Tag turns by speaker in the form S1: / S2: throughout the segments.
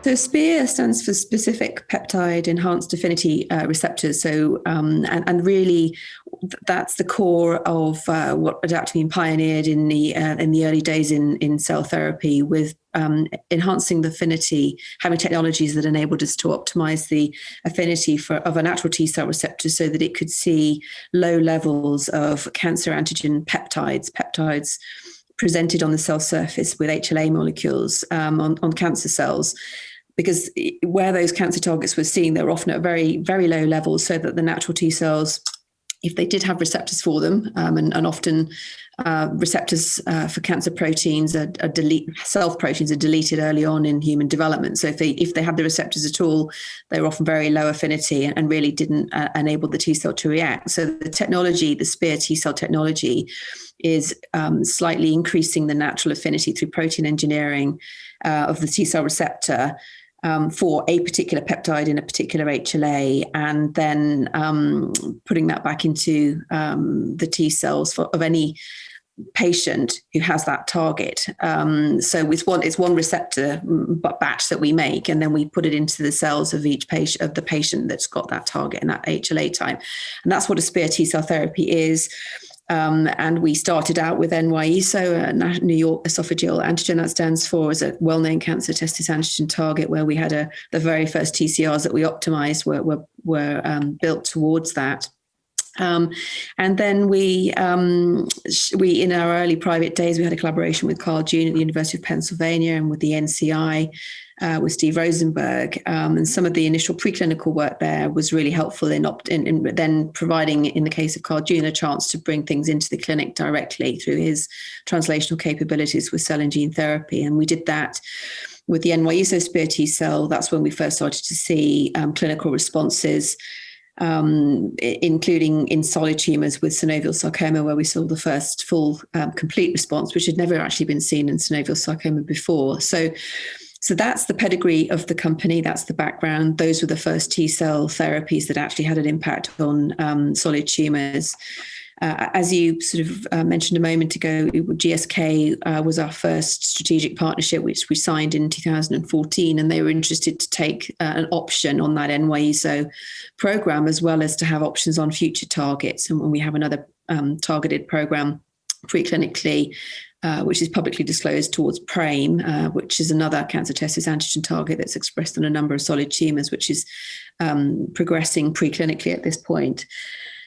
S1: So SPEAR stands for specific peptide enhanced affinity receptors. So and really that's the core of what Adaptimmune pioneered in the early days in cell therapy, with enhancing the affinity, having technologies that enabled us to optimize the affinity of a natural T-cell receptor so that it could see low levels of cancer antigen peptides presented on the cell surface with HLA molecules on cancer cells. Because where those cancer targets were seen, they were often at very, very low levels, so that the natural T cells, if they did have receptors for them, and often receptors for cancer proteins self proteins are deleted early on in human development. So if they had the receptors at all, they were often very low affinity and really didn't enable the T cell to react. So the technology, the SPEAR T cell technology, is slightly increasing the natural affinity through protein engineering of the T cell receptor for a particular peptide in a particular HLA, and then putting that back into the T cells of any patient who has that target. So it's one receptor batch that we make, and then we put it into the cells of each patient, of the patient that's got that target and that HLA type. And that's what a SPEAR T cell therapy is. And we started out with NY-ESO, New York esophageal antigen, that stands for, as a well-known cancer testis antigen target, where we had the very first TCRs that we optimized were built towards that. And then we in our early private days, we had a collaboration with Carl June at the University of Pennsylvania and with the NCI, with Steve Rosenberg, and some of the initial preclinical work there was really helpful in then providing, in the case of Carl June, a chance to bring things into the clinic directly through his translational capabilities with cell and gene therapy. And we did that with the NY-ESO SPEAR T cell. That's when we first started to see clinical responses, including in solid tumors with synovial sarcoma, where we saw the first full complete response, which had never actually been seen in synovial sarcoma before. So that's the pedigree of the company. That's the background. Those were the first T-cell therapies that actually had an impact on solid tumors. As you sort of mentioned a moment ago, GSK was our first strategic partnership, which we signed in 2014, and they were interested to take an option on that NY-ESO program, as well as to have options on future targets. And when we have another targeted program preclinically, which is publicly disclosed, towards PRAME, which is another cancer testis antigen target that's expressed on a number of solid tumors, which is progressing preclinically at this point.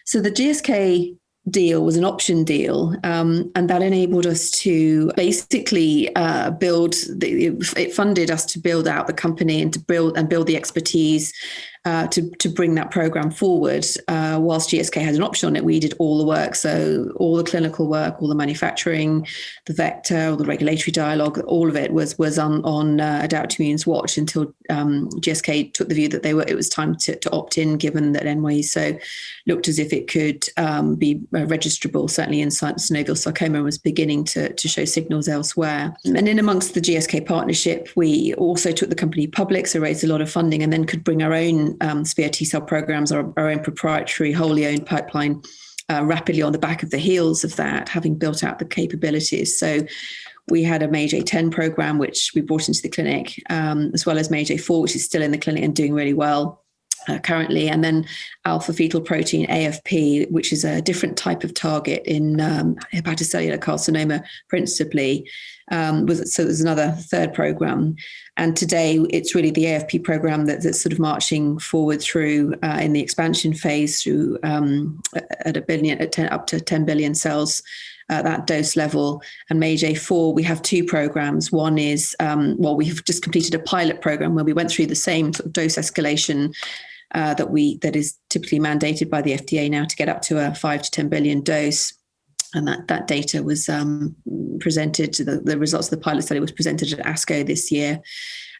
S1: So the GSK deal was an option deal, and that enabled us to basically it funded us to build out the company and to build the expertise to bring that program forward. Whilst GSK had an option on it, we did all the work. So all the clinical work, all the manufacturing, the vector, all the regulatory dialogue, all of it was on Adaptimmune's watch until GSK took the view that it was time to opt in, given that NY-ESO looked as if it could be registrable, certainly in synovial sarcoma, was beginning to show signals elsewhere. And in amongst the GSK partnership, we also took the company public, so raised a lot of funding, and then could bring our own SPEAR T-cell programs, our own proprietary, wholly owned pipeline, rapidly on the back of the heels of that, having built out the capabilities. So we had a MAGE-A10 program, which we brought into the clinic, as well as MAGE-A4, which is still in the clinic and doing really well currently. And then alpha fetal protein, AFP, which is a different type of target in hepatocellular carcinoma principally. So there's another third program. And today it's really the AFP program that's sort of marching forward through in the expansion phase through up to 10 billion cells at that dose level. And MAGE-A4, we have two programs. One is, we've just completed a pilot program where we went through the same sort of dose escalation that is typically mandated by the FDA now to get up to a 5 to 10 billion dose. And that data was presented, the results of the pilot study was presented at ASCO this year.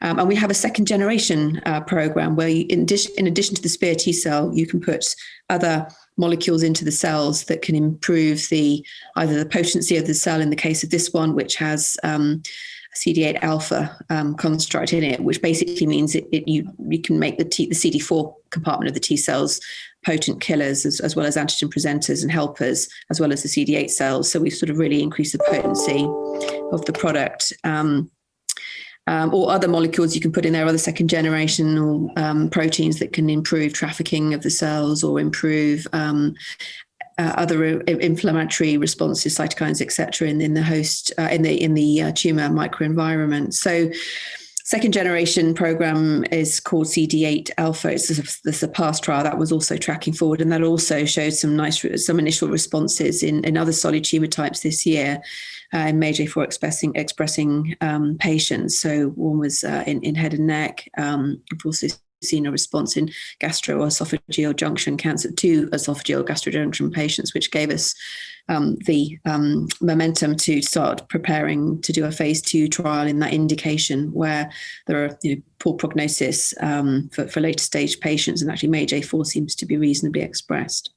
S1: And we have a second generation program where in addition to the SPEAR T cell, you can put other molecules into the cells that can improve either the potency of the cell, in the case of this one, which has CD8 alpha construct in it, which basically means you can make the CD4 compartment of the T cells potent killers as well as antigen presenters and helpers, as well as the CD8 cells. So we've sort of really increased the potency of the product. or other molecules you can put in there, other second generation proteins that can improve trafficking of the cells or improve other inflammatory responses, cytokines, etc., in the host in the tumor microenvironment. So, second generation program is called CD8 alpha. It's the SURPASS trial that was also tracking forward, and that also showed some initial responses in other solid tumor types this year in MAGE-A4 expressing patients. So one was in head and neck. We've also seen a response in gastroesophageal junction cancer, 2 esophageal gastroesophageal patients, which gave us the momentum to start preparing to do a phase 2 trial in that indication where there are poor prognosis for later stage patients, and actually MAGE-A4 seems to be reasonably expressed.